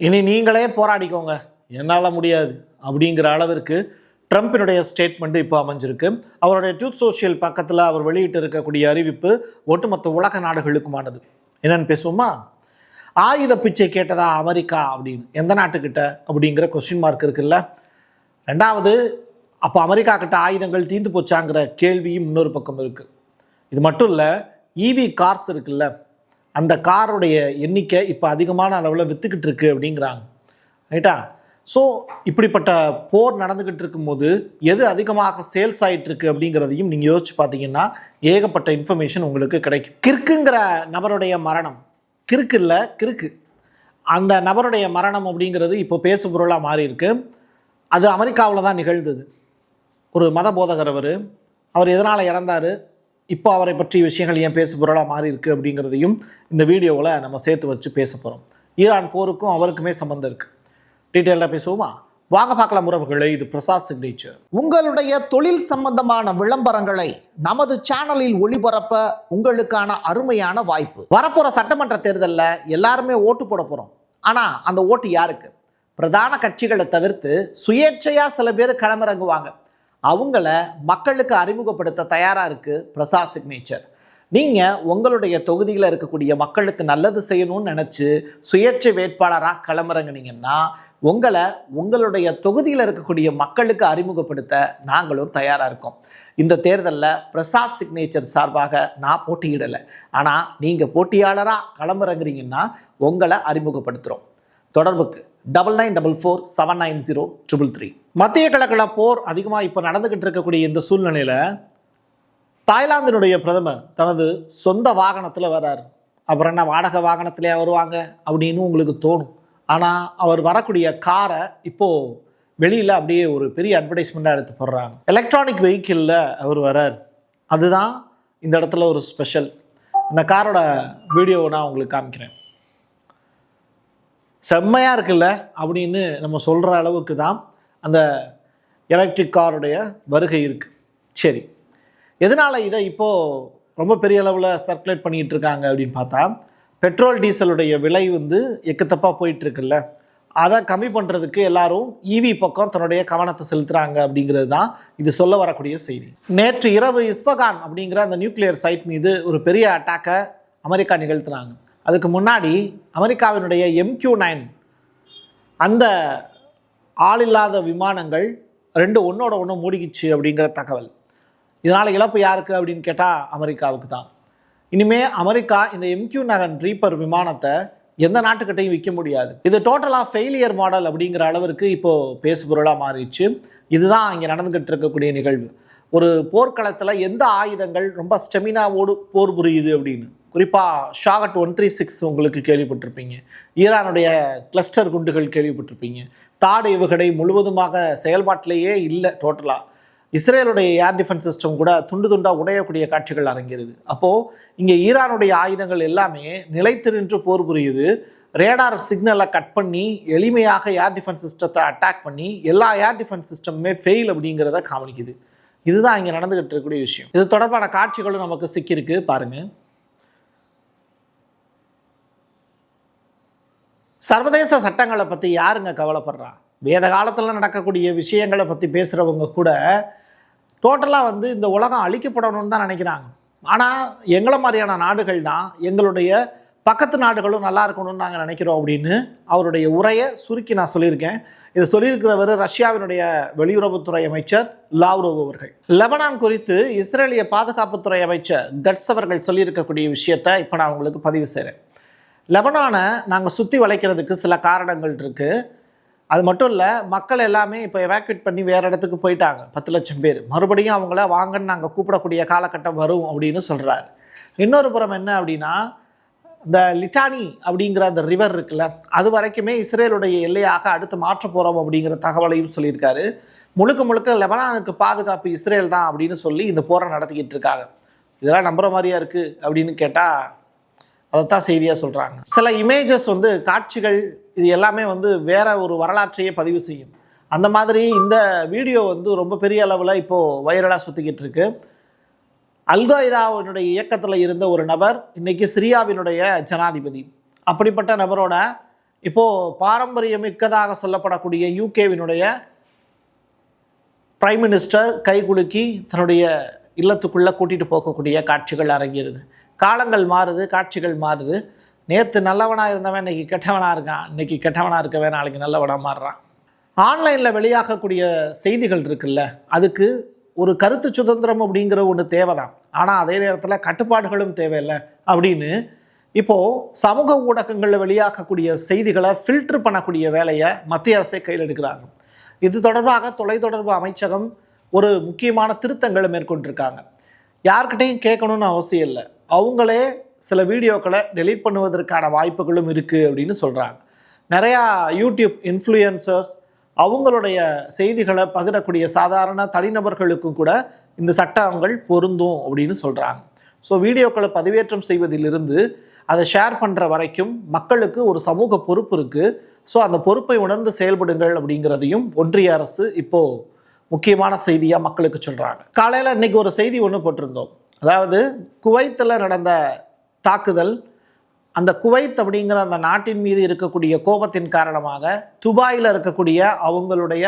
இனி நீங்களே போராடிக்கோங்க, என்னால் முடியாது அப்படிங்கிற அளவிற்கு ட்ரம்ப்பினுடைய ஸ்டேட்மெண்ட் இப்போ அமைஞ்சிருக்கு. அவருடைய ட்ரூத் சோஷியல் பக்கத்தில் அவர் வெளியிட்டு இருக்கக்கூடிய அறிவிப்பு ஒட்டுமொத்த உலக நாடுகளுக்குமானது. என்னன்னு பேசுவோமா? ஆயுத பிச்சை கேட்டதா அமெரிக்கா அப்படின்னு எந்த நாட்டுக்கிட்ட அப்படிங்கிற கொஸ்டின் மார்க் இருக்குல்ல. ரெண்டாவது, அப்போ அமெரிக்கா கிட்ட ஆயுதங்கள் தீர்ந்து போச்சாங்கிற கேள்வியும் இன்னொரு பக்கம் இருக்குது. இது மட்டும் இல்லை, இவி கார்ஸ் இருக்குல்ல, அந்த காருடைய எண்ணிக்கை இப்போ அதிகமான அளவில் விற்றுக்கிட்டு இருக்கு அப்படிங்கிறாங்க. ரைட்டா? ஸோ இப்படிப்பட்ட போர் நடந்துக்கிட்டு இருக்கும்போது எது அதிகமாக சேல்ஸ் ஆகிட்டு இருக்கு அப்படிங்கிறதையும் நீங்கள் யோசிச்சு பார்த்தீங்கன்னா ஏகப்பட்ட இன்ஃபர்மேஷன் உங்களுக்கு கிடைக்கும். கிறுக்குங்கிற நபருடைய மரணம், கிறுக்கு இல்லை கிறுக்கு, அந்த நபருடைய மரணம் அப்படிங்கிறது இப்போ பேசு பொருளாக மாறி இருக்கு. அது அமெரிக்காவில் தான் நிகழ்ந்தது. ஒரு மத போதகர் அவர் எதனால் இறந்தார், இப்போ அவரை பற்றிய விஷயங்கள் ஏன் பேசு பொருளாக மாறி இருக்குது அப்படிங்கிறதையும் இந்த வீடியோவில் நம்ம சேர்த்து வச்சு பேச போகிறோம். ஈரான் போருக்கும் அவருக்குமே சம்மந்தம் இருக்குது. டீட்டெயிலாக பேசுவோமா? வாங்க பார்க்கலாம் உறவுகளே. இது பிரசாத் சிக்னேச்சர். உங்களுடைய தொழில் சம்பந்தமான விளம்பரங்களை நமது சேனலில் ஒளிபரப்ப உங்களுக்கான அருமையான வாய்ப்பு. வரப்போகிற சட்டமன்ற தேர்தலில் எல்லாருமே ஓட்டு போட போகிறோம். ஆனால் அந்த ஓட்டு யாருக்கு? பிரதான கட்சிகளை தவிர்த்து சுயேட்சையாக சில பேர் களமிறங்குவாங்க. அவங்கள மக்களுக்கு அறிமுகப்படுத்த தயாராக இருக்குது பிரசாத் சிக்னேச்சர். நீங்கள் உங்களுடைய தொகுதியில் இருக்கக்கூடிய மக்களுக்கு நல்லது செய்யணும்னு நினச்சி சுயேட்சை வேட்பாளராக களமிறங்குனீங்கன்னா உங்களுடைய தொகுதியில் இருக்கக்கூடிய மக்களுக்கு அறிமுகப்படுத்த நாங்களும் தயாராக இருக்கோம். இந்த தேர்தலில் பிரசாத் சிக்னேச்சர் சார்பாக நான் போட்டியிடலை, ஆனால் நீங்கள் போட்டியாளராக களமிறங்குறீங்கன்னா உங்களை அறிமுகப்படுத்துகிறோம். தொடர்புக்கு 9944790333. மத்திய கிழக்கில் போர் அதிகமாக இப்போ நடந்துக்கிட்டு இருக்கக்கூடிய இந்த சூழ்நிலையில் தாய்லாந்தினுடைய பிரதமர் தனது சொந்த வாகனத்தில் வர்றார். அப்புறம் என்ன, வாடகை வாகனத்திலே வருவாங்க அப்படின்னு உங்களுக்கு தோணும். ஆனால் அவர் வரக்கூடிய காரை இப்போது வெளியில் அப்படியே ஒரு பெரிய அட்வர்டைஸ்மெண்ட்டாக எடுத்து போடுறாங்க. எலக்ட்ரானிக் வெஹிக்கிளில் அவர் வர்றார். அதுதான் இந்த இடத்துல ஒரு ஸ்பெஷல். இந்த காரோட வீடியோவை நான் உங்களுக்கு காமிக்கிறேன். செம்மையாக இருக்குல்ல அப்படின்னு நம்ம சொல்கிற அளவுக்கு தான் அந்த எலக்ட்ரிக் காருடைய வருகை இருக்குது. சரி, எதனால் இதை இப்போது ரொம்ப பெரிய அளவில் சர்க்குலேட் பண்ணிகிட்டு இருக்காங்க அப்படின்னு பார்த்தா, பெட்ரோல் டீசலுடைய விலை எக்கத்தப்பாக போயிட்டுருக்குல்ல, அதை கம்மி பண்ணுறதுக்கு எல்லாரும் இவி பக்கம் தன்னுடைய கவனத்தை செலுத்துகிறாங்க அப்படிங்கிறது தான் இது சொல்ல வரக்கூடிய செய்தி. நேற்று இரவு இஸ்ஃபகான் அப்படிங்கிற அந்த நியூக்ளியர் சைட் மீது ஒரு பெரிய அட்டாக்கை அமெரிக்கா நிகழ்த்தினாங்க. அதுக்கு முன்னாடி அமெரிக்காவினுடைய MQ-9 அந்த ஆளில்லாத விமானங்கள் 2 ஒன்றோட ஒன்று மூடிக்கிச்சு அப்படிங்கிற தகவல். இதனால் இழப்பு யாருக்கு அப்படின்னு கேட்டால் அமெரிக்காவுக்கு தான். இனிமேல் அமெரிக்கா இந்த MQ-9 ரீப்பர் விமானத்தை எந்த நாட்டுக்கிட்டையும் விற்க முடியாது. இது டோட்டலாக ஃபெயிலியர் மாடல் அப்படிங்கிற அளவிற்கு இப்போது பேசு பொருளாக மாறிடுச்சு. இதுதான் இங்கே நடந்துக்கிட்டு இருக்கக்கூடிய நிகழ்வு. ஒரு போர்க்களத்தில் எந்த ஆயுதங்கள் ரொம்ப ஸ்டெமினாவோடு போர் புரியுது அப்படின்னு, குறிப்பாக ஷாகட் 136 உங்களுக்கு கேள்விப்பட்டிருப்பீங்க. ஈரானுடைய கிளஸ்டர் குண்டுகள் கேள்விப்பட்டிருப்பீங்க. தாடு ஏவுகணை முழுவதுமாக செயல்பாட்டிலேயே இல்லை. டோட்டலாக இஸ்ரேலுடைய ஏர் டிஃபென்ஸ் சிஸ்டம் கூட துண்டு துண்டாக உடையக்கூடிய காட்சிகள் அரங்கிறது. அப்போது இங்கே ஈரானுடைய ஆயுதங்கள் எல்லாமே நிலைத்து நின்று போர் புரியுது. ரேடார் சிக்னலை கட் பண்ணி எளிமையாக ஏர் டிஃபென்ஸ் சிஸ்டத்தை அட்டாக் பண்ணி எல்லா ஏர் டிஃபென்ஸ் சிஸ்டமுமே ஃபெயில் அப்படிங்கிறத காமிக்குது. இதுதான் இங்கே நடந்துகிட்டு இருக்கக்கூடிய விஷயம். இது தொடர்பான காட்சிகளும் நமக்கு சிக்கியிருக்கு, பாருங்கள். சர்வதேச சட்டங்களை பற்றி யாருங்க கவலைப்படுறா? வேத காலத்தில் நடக்கக்கூடிய விஷயங்களை பற்றி பேசுகிறவங்க கூட டோட்டலாக இந்த உலகம் அழிக்கப்படணும்னு தான் நினைக்கிறாங்க. ஆனால் எங்களை மாதிரியான நாடுகள் தான் எங்களுடைய பக்கத்து நாடுகளும் நல்லா இருக்கணும்னு நாங்கள் நினைக்கிறோம் அப்படின்னு அவருடைய உரையை சுருக்கி நான் சொல்லியிருக்கேன். இது சொல்லியிருக்கிறவர் ரஷ்யாவினுடைய வெளியுறவுத்துறை அமைச்சர் லாவ்ரோவ் அவர்கள். லெபனான் குறித்து இஸ்ரேலிய பாதுகாப்புத்துறை அமைச்சர் கட்ஸ் அவர்கள் சொல்லியிருக்கக்கூடிய விஷயத்தை இப்போ நான் உங்களுக்கு பதிவு செய்கிறேன். லெபனானை நாங்கள் சுற்றி வளைக்கிறதுக்கு சில காரணங்கள் இருக்குது. அது மட்டும் இல்லை, மக்கள் எல்லாமே இப்போ எவாக்குவேட் பண்ணி வேறு இடத்துக்கு போயிட்டாங்க. 10 லட்சம் பேர். மறுபடியும் அவங்கள வாங்கன்னு நாங்கள் கூப்பிடக்கூடிய காலகட்டம் வரும் அப்படின்னு சொல்கிறாரு. இன்னொரு புறம் என்ன அப்படின்னா, இந்த லிட்டானி அப்படிங்கிற அந்த ரிவர் இருக்குல்ல, அது வரைக்குமே இஸ்ரேலுடைய எல்லையாக அடுத்து மாற்ற போகிறோம் அப்படிங்கிற தகவலையும் சொல்லியிருக்காரு. முழுக்க முழுக்க லெபனானுக்கு பாதுகாப்பு இஸ்ரேல் தான் அப்படின்னு சொல்லி இந்த போரை நடத்திக்கிட்டு இருக்காங்க. இதெல்லாம் நம்புகிற மாதிரியா இருக்குது அப்படின்னு கேட்டால் அதைத்தான் செய்தியாக சொல்கிறாங்க. சில இமேஜஸ் காட்சிகள் இது எல்லாமே வேற ஒரு வரலாற்றையே பதிவு செய்யும். அந்த மாதிரி இந்த வீடியோ ரொம்ப பெரிய அளவில் இப்போது வைரலாக சுற்றிக்கிட்டு இருக்கு. அல்காய்தாவினுடைய இயக்கத்தில் இருந்த ஒரு நபர் இன்னைக்கு சிரியாவினுடைய ஜனாதிபதி. அப்படிப்பட்ட நபரோட இப்போது பாரம்பரியமிக்கதாக சொல்லப்படக்கூடிய யூகேவினுடைய பிரைம் மினிஸ்டர் கைகுலுக்கி தன்னுடைய இல்லத்துக்குள்ளே கூட்டிகிட்டு போகக்கூடிய காட்சிகள் அரங்கிருது. காலங்கள் மாறுது, காட்சிகள் மாறுது. நேற்று நல்லவனாக இருந்தவன் இன்றைக்கி கெட்டவனாக இருக்கான், இன்றைக்கி கெட்டவனாக இருக்கவே நாளைக்கு நல்லவனாக மாறுறான். ஆன்லைனில் வெளியாகக்கூடிய செய்திகள் இருக்குல்ல, அதுக்கு ஒரு கருத்து சுதந்திரம் அப்படிங்கிற ஒன்று தேவைதான். ஆனால் அதே நேரத்தில் கட்டுப்பாடுகளும் தேவையில்லை அப்படின்னு இப்போது சமூக ஊடகங்களில் வெளியாகக்கூடிய செய்திகளை ஃபில்டர் பண்ணக்கூடிய வேலையை மத்திய அரசை கையில் எடுக்கிறாங்க. இது தொடர்பாக தொலைத்தொடர்பு அமைச்சகம் ஒரு முக்கியமான திருத்தங்களை மேற்கொண்டிருக்காங்க. யார்கிட்டையும் கேட்கணும்னு அவசியம் இல்லை, அவங்களே சில வீடியோக்களை டெலீட் பண்ணுவதற்கான வாய்ப்புகளும் இருக்குது அப்படின்னு சொல்கிறாங்க. நிறையா யூடியூப் இன்ஃப்ளூயன்சர்ஸ் அவங்களுடைய செய்திகளை பகிரக்கூடிய சாதாரண தனிநபர்களுக்கும் கூட இந்த சட்டங்கள் பொருந்தும் அப்படின்னு சொல்கிறாங்க. ஸோ வீடியோக்களை பதிவேற்றம் செய்வதிலிருந்து அதை ஷேர் பண்ணுற வரைக்கும் மக்களுக்கு ஒரு சமூக பொறுப்பு இருக்குது. ஸோ அந்த பொறுப்பை உணர்ந்து செயல்படுங்கள் அப்படிங்கிறதையும் ஒன்றிய அரசு இப்போது முக்கியமான செய்தியாக மக்களுக்கு சொல்கிறாங்க. காலையில் இன்றைக்கி ஒரு செய்தி ஒன்று போட்டிருந்தோம். அதாவது குவைத்தில் நடந்த தாக்குதல், அந்த குவைத் அப்படிங்கிற அந்த நாட்டின் மீது இருக்கக்கூடிய கோபத்தின் காரணமாக துபாயில் இருக்கக்கூடிய அவங்களுடைய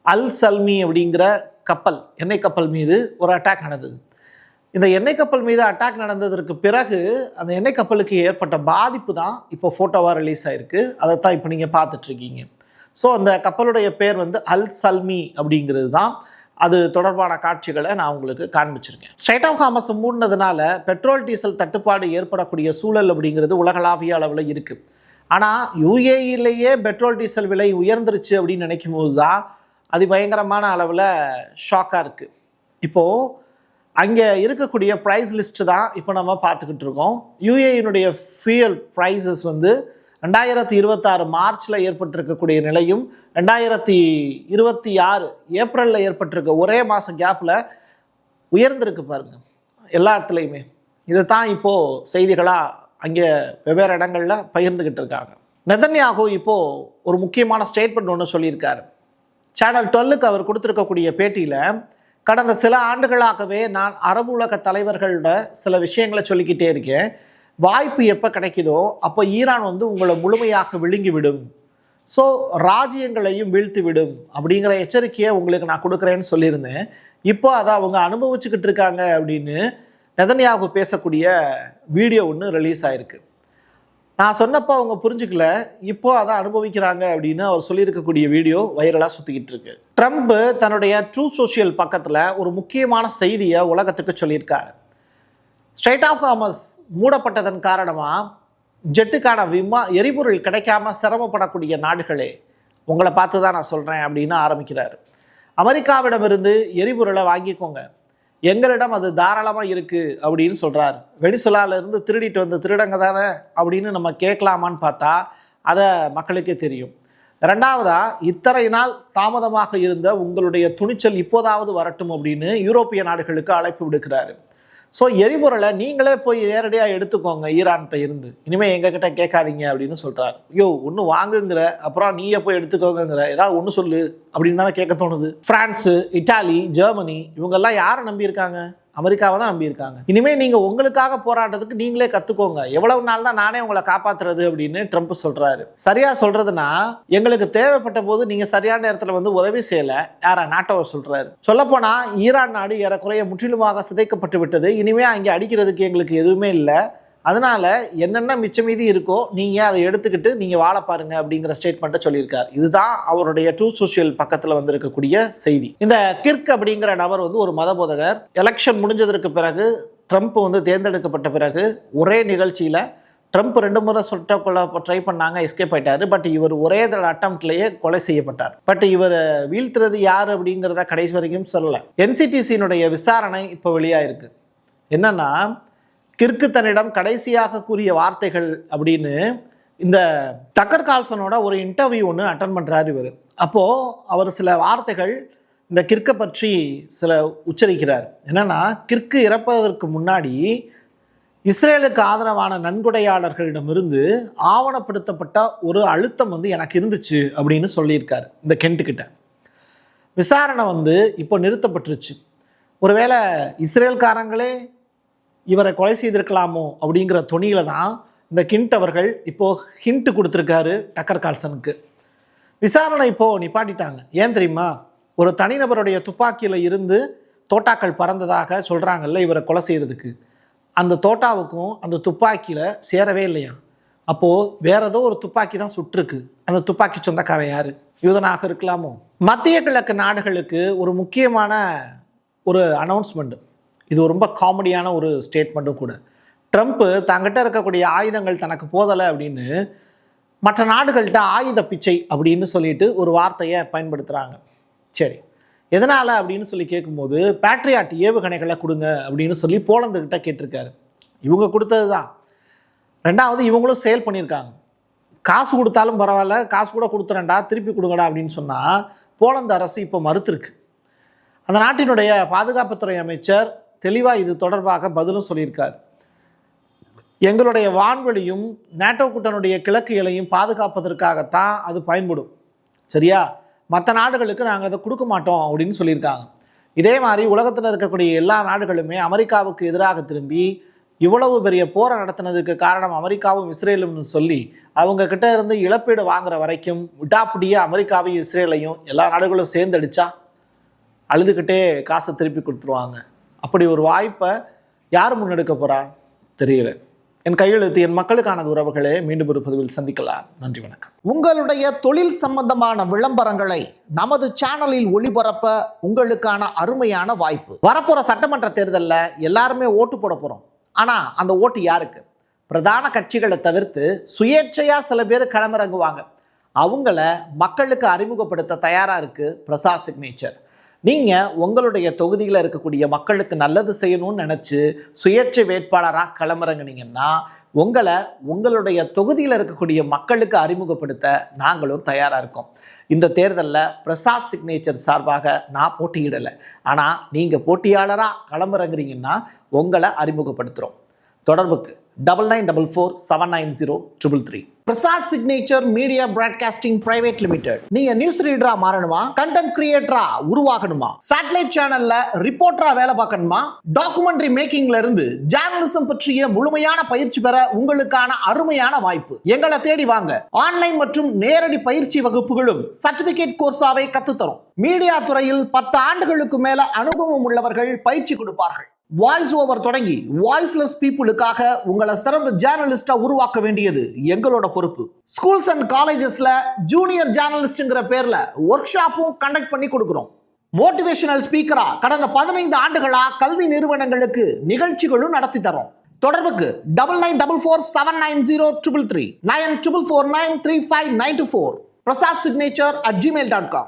அல் சல்மி அப்படிங்கிற கப்பல், எண்ணெய் கப்பல் மீது ஒரு அட்டாக் நடந்தது. இந்த எண்ணெய் கப்பல் மீது அட்டாக் நடந்ததற்கு பிறகு அந்த எண்ணெய் கப்பலுக்கு ஏற்பட்ட பாதிப்பு தான் இப்போ ஃபோட்டோவாக ரிலீஸ் ஆகிருக்கு. அதை தான் இப்போ நீங்கள் பார்த்துட்ருக்கீங்க. ஸோ அந்த கப்பலுடைய பேர் வந்து அல் சல்மி அப்படிங்கிறது தான். அது தொடர்பான காட்சிகளை நான் உங்களுக்கு காண்பிச்சிருக்கேன். ஸ்ட்ரைட் ஆஃப் ஹார்மஸ் மூடினதுனால பெட்ரோல் டீசல் தட்டுப்பாடு ஏற்படக்கூடிய சூழல் அப்படிங்கிறது உலகளாவிய அளவில் இருக்குது. ஆனால் யுஏஇலேயே பெட்ரோல் டீசல் விலை உயர்ந்துருச்சு அப்படின்னு நினைக்கும் போது தான் அது பயங்கரமான அளவில் ஷாக்காக இருக்குது. இப்போது அங்கே இருக்கக்கூடிய ப்ரைஸ் லிஸ்ட்டு தான் இப்போ நம்ம பார்த்துக்கிட்டு இருக்கோம். யுஏஇனுடைய ஃபியூயல் ப்ரைஸஸ் வந்து 2026 மார்ச்சில் ஏற்பட்டிருக்கக்கூடிய நிலையும் 2026 ஏப்ரலில் ஏற்பட்டிருக்க ஒரே மாதம் கேப்பில் உயர்ந்திருக்கு பாருங்கள் எல்லா இடத்துலையுமே. இதை தான் இப்போது செய்திகளாக அங்கே வெவ்வேறு இடங்களில் பகிர்ந்துக்கிட்டு இருக்காங்க. நெதன்யாகு இப்போது ஒரு முக்கியமான ஸ்டேட்மெண்ட் ஒன்று சொல்லியிருக்காரு. சேனல் 12க்கு அவர் கொடுத்துருக்கக்கூடிய பேட்டியில், கடந்த சில ஆண்டுகளாகவே நான் அரபு உலக தலைவர்களோட சில விஷயங்களை சொல்லிக்கிட்டே இருக்கேன். வாய்ப்பு எப்போ கிடைக்குதோ அப்போ ஈரான் வந்து உங்களை முழுமையாக விழுங்கிவிடும், ஸோ ராஜ்யங்களையும் வீழ்த்தி விடும் அப்படிங்கிற எச்சரிக்கையை உங்களுக்கு நான் கொடுக்குறேன்னு சொல்லியிருந்தேன். இப்போ அதை அவங்க அனுபவிச்சுக்கிட்டு இருக்காங்க அப்படின்னு நெதன்யாகு பேசக்கூடிய வீடியோ ஒன்று ரிலீஸ் ஆகிருக்கு. நான் சொன்னப்போ அவங்க புரிஞ்சுக்கல, இப்போ அதை அனுபவிக்கிறாங்க அப்படின்னு அவர் சொல்லியிருக்கக்கூடிய வீடியோ வைரலாக சுற்றிக்கிட்டு இருக்கு. ட்ரம்ப் தன்னுடைய ட்ரூ சோஷியல் பக்கத்தில் ஒரு முக்கியமான செய்தியை உலகத்துக்கு சொல்லியிருக்காரு. ஸ்ட்ரைட் ஆஃப் ஹார்மஸ் மூடப்பட்டதன் காரணமாக ஜெட்டுக்கான எரிபொருள் கிடைக்காம சிரமப்படக்கூடிய நாடுகளே, உங்களை பார்த்து தான் நான் சொல்கிறேன் அப்படின்னு ஆரம்பிக்கிறாரு. அமெரிக்காவிடமிருந்து எரிபொருளை வாங்கிக்கோங்க, எங்களிடம் அது தாராளமாக இருக்குது அப்படின்னு சொல்கிறார். வெனிசுலாவிலேருந்து திருடிட்டு வந்த திருடங்க தானே அப்படின்னு நம்ம கேட்கலாமான்னு பார்த்தா அதை மக்களுக்கே தெரியும். ரெண்டாவதாக, இத்தனை நாள் தாமதமாக இருந்த உங்களுடைய துணிச்சல் இப்போதாவது வரட்டும் அப்படின்னு யூரோப்பிய நாடுகளுக்கு அழைப்பு விடுக்கிறாரு. ஸோ எரிபொருளை நீங்களே போய் நேரடியாக எடுத்துக்கோங்க ஈரான்கிட்ட இருந்து, இனிமேல் எங்ககிட்ட கேட்காதீங்க அப்படின்னு சொல்கிறார். ஐயோ ஒன்று வாங்குங்கிற, அப்புறம் நீயே போய் எடுத்துக்கோங்கிற, ஏதாவது ஒன்று சொல்லு அப்படின்னு தானே கேட்க தோணுது. ஃப்ரான்ஸு, இட்டாலி, ஜெர்மனி இவங்கெல்லாம் யாரை நம்பியிருக்காங்க? அமெரிக்காவை தான் நம்பியிருக்காங்க. இனிமேல் நீங்கள் உங்களுக்காக போராட்டத்துக்கு நீங்களே கற்றுக்கோங்க, எவ்வளவு நாள் தான் நானே உங்களை காப்பாற்றுறது அப்படின்னு ட்ரம்ப் சொல்கிறாரு. சரியாக சொல்கிறதுனா, எங்களுக்கு தேவைப்பட்ட போது நீங்கள் சரியான நேரத்தில் வந்து உதவி செய்யலை, யாரா நாட்டோவை சொல்கிறாரு. சொல்லப்போனால் ஈரான் நாடு ஏறக்குறைய முற்றிலுமாக சிதைக்கப்பட்டு விட்டது, இனிமேல் அங்கே அடிக்கிறதுக்கு எங்களுக்கு எதுவுமே இல்லை, அதனால் என்னென்ன மிச்சம் மீதி இருக்கோ நீங்கள் அதை எடுத்துக்கிட்டு நீங்கள் வாழ பாருங்க அப்படிங்கிற ஸ்டேட்மெண்ட்டை சொல்லியிருக்கார். இதுதான் அவருடைய ட்ரூ சோஷியல் பக்கத்தில் வந்திருக்கக்கூடிய செய்தி. இந்த கிர்க் அப்படிங்கிற நபர் வந்து ஒரு மத போதகர். எலெக்ஷன் முடிஞ்சதற்கு பிறகு, ட்ரம்ப் வந்து தேர்ந்தெடுக்கப்பட்ட பிறகு ஒரே நிகழ்ச்சியில் ட்ரம்ப் 2 முறை சுட்ட கொலை ட்ரை பண்ணாங்க, எஸ்கேப் ஆயிட்டார். பட் இவர் ஒரே அட்டம்ப்ட்லேயே கொலை செய்யப்பட்டார். பட் இவர் வீழ்த்துறது யார் அப்படிங்கிறத கடைசி வரைக்கும் சொல்லலை. என்சிடிசியினுடைய விசாரணை இப்போ வெளியாயிருக்கு. என்னன்னா, கிர்க்கு தன்னிடம் கடைசியாக கூறிய வார்த்தைகள் அப்படின்னு இந்த டக்கர் கால்சனோட ஒரு இன்டர்வியூ ஒன்று அட்டன் பண்ணுறாரு இவர். அப்போது அவர் சில வார்த்தைகள் இந்த கிர்க்கை பற்றி சில உச்சரிக்கிறார். என்னென்னா, கிர்க்கு இறப்பதற்கு முன்னாடி இஸ்ரேலுக்கு ஆதரவான நன்கொடையாளர்களிடமிருந்து ஆவணப்படுத்தப்பட்ட ஒரு அழுத்தம் வந்து எனக்கு இருந்துச்சு அப்படின்னு சொல்லியிருக்காரு இந்த கென்ட்டுக்கிட்ட. விசாரணை வந்து இப்போ நிறுத்தப்பட்டுருச்சு. ஒருவேளை இஸ்ரேல்காரங்களே இவரை கொலை செய்திருக்கலாமோ அப்படிங்கிற துணியில தான் இந்த கிண்ட் அவர்கள் இப்போது ஹிண்ட் கொடுத்துருக்காரு டக்கர் கால்சனுக்கு. விசாரணை இப்போது நிப்பாட்டிட்டாங்க. ஏன் தெரியுமா? ஒரு தனிநபருடைய துப்பாக்கியில் இருந்து தோட்டாக்கள் பறந்ததாக சொல்கிறாங்கல்ல இவரை கொலை செய்கிறதுக்கு. அந்த தோட்டாவுக்கும் அந்த துப்பாக்கியில் சேரவே இல்லையா. அப்போது வேற ஏதோ ஒரு துப்பாக்கி தான் சுட்டிருக்கு. அந்த துப்பாக்கி சொந்தக்காரன் யார்? யூதனாக இருக்கலாமோ? மத்திய கிழக்கு நாடுகளுக்கு ஒரு முக்கியமான ஒரு அனௌன்ஸ்மெண்ட். இது ரொம்ப காமெடியான ஒரு ஸ்டேட்மெண்ட்டும் கூட. ட்ரம்ப்பு தங்கிட்ட இருக்கக்கூடிய ஆயுதங்கள் தனக்கு போதலை அப்படின்னு மற்ற நாடுகள்கிட்ட ஆயுத பிச்சை அப்படின்னு சொல்லிட்டு ஒரு வார்த்தையை பயன்படுத்துகிறாங்க. சரி, எதனால் அப்படின்னு சொல்லி கேட்கும்போது பேட்ரியாட் ஏவுகணைகளை கொடுங்க அப்படின்னு சொல்லி போலந்துக்கிட்ட கேட்டிருக்காரு. இவங்க கொடுத்தது தான். ரெண்டாவது இவங்களும் சேல் பண்ணியிருக்காங்க. காசு கொடுத்தாலும் பரவாயில்ல, காசு கூட கொடுத்துறேன்டா, திருப்பி கொடுங்கடா அப்படின்னு சொன்னால் போலந்து அரசு இப்போ மறுத்துருக்கு. அந்த நாட்டினுடைய பாதுகாப்புத்துறை அமைச்சர் தெளிவாக இது தொடர்பாக பதிலும் சொல்லியிருக்கார். எங்களுடைய வான்வெளியும் நேட்டோ கூட்டனுடைய கிழக்கு எல்லையும் பாதுகாப்பதற்காகத்தான் அது பயன்படும், சரியா? மற்ற நாடுகளுக்கு நாங்கள் அதை கொடுக்க மாட்டோம் அப்படின்னு சொல்லியிருக்காங்க. இதே மாதிரி உலகத்தில் இருக்கக்கூடிய எல்லா நாடுகளுமே அமெரிக்காவுக்கு எதிராக திரும்பி இவ்வளவு பெரிய போரை நடத்தினதுக்கு காரணம் அமெரிக்காவும் இஸ்ரேலும்னு சொல்லி அவங்க கிட்ட இருந்து இழப்பீடு வாங்குற வரைக்கும் விடாப்பிடியே அமெரிக்காவையும் இஸ்ரேலையும் எல்லா நாடுகளும் சேர்ந்தடிச்சா அழுதுகிட்டே காசை திருப்பி கொடுத்துருவாங்க. அப்படி ஒரு வாய்ப்பை யார் முன்னெடுக்க போகிறா தெரியல. என் கையெழுத்து என் மக்களுக்கானது உறவுகளே. மீண்டும் ஒரு பதிவில் சந்திக்கலாம். நன்றி, வணக்கம். உங்களுடைய தொழில் சம்பந்தமான விளம்பரங்களை நமது சேனலில் ஒளிபரப்ப உங்களுக்கான அருமையான வாய்ப்பு. வரப்போற சட்டமன்ற தேர்தலில் எல்லாருமே ஓட்டு போட போறோம். ஆனா அந்த ஓட்டு யாருக்கு? பிரதான கட்சிகளை தவிர்த்து சுயேட்சையா சில பேர் களமிறங்குவாங்க. அவங்கள மக்களுக்கு அறிமுகப்படுத்த தயாரா இருக்கு பிரசாத் சிக்னேச்சர். நீங்கள் உங்களுடைய தொகுதியில் இருக்கக்கூடிய மக்களுக்கு நல்லது செய்யணும்னு நினச்சி சுயேட்சை வேட்பாளராக களமிறங்குனீங்கன்னா உங்களுடைய தொகுதியில் இருக்கக்கூடிய மக்களுக்கு அறிமுகப்படுத்த நாங்களும் தயாராக இருக்கோம். இந்த தேர்தலில் பிரசாத் சிக்னேச்சர் சார்பாக நான் போட்டியிடலை. ஆனால் நீங்கள் போட்டியாளராக களமிறங்குறீங்கன்னா உங்களை அறிமுகப்படுத்துகிறோம். தொடர்புக்கு 9944790333. Prasad signature media broadcasting private limited. நீங்க நியூஸ் ரீடரா மாறணுமா? கண்டென்ட் கிரியேட்டரா உருவாகணுமா? சேட்டலைட் சேனல்ல ரிப்போர்ட்டரா வேலை பார்க்கணுமா? டாக்குமெண்ட்ரி மேக்கிங்ல இருந்து ஜேர்னலிசம் பற்றிய முழுமையான பயிற்சி பெற உங்களுக்கான அருமையான வாய்ப்பு. எங்களை தேடி வாங்க. ஆன்லைன் மற்றும் நேரடி பயிற்சி வகுப்புகளும் சர்டிபிகேட் கோர்ஸாவே கத்துத்தரும். மீடியா துறையில் 10 ஆண்டுகளுக்கு மேல அனுபவம் உள்ளவர்கள் பயிற்சி கொடுப்பார்கள். வாய்ஸ் ஓவர் தொடங்கி வாய்ஸ்லெஸ் பீப்புளுக்காக உங்களை சிறந்த ஜேர்னலிஸ்டா உருவாக்க வேண்டியது எங்களோட பொறுப்பு. ஸ்கூல்ஸ் அண்ட் காலேஜஸ்ல ஜூனியர் ஜேர்னலிஸ்ட்ங்கிற பேர்ல ஒர்க் ஷாப்பும் கண்டக்ட் பண்ணி கொடுக்கிறோம். மோட்டிவேஷனல் ஸ்பீக்கரா கடந்த 15 ஆண்டுகளா கல்வி நிறுவனங்களுக்கு நிகழ்ச்சிகளும் நடத்தி தரோம். தொடர்புக்கு 9944790333 94493594. Prasad signature @gmail.com.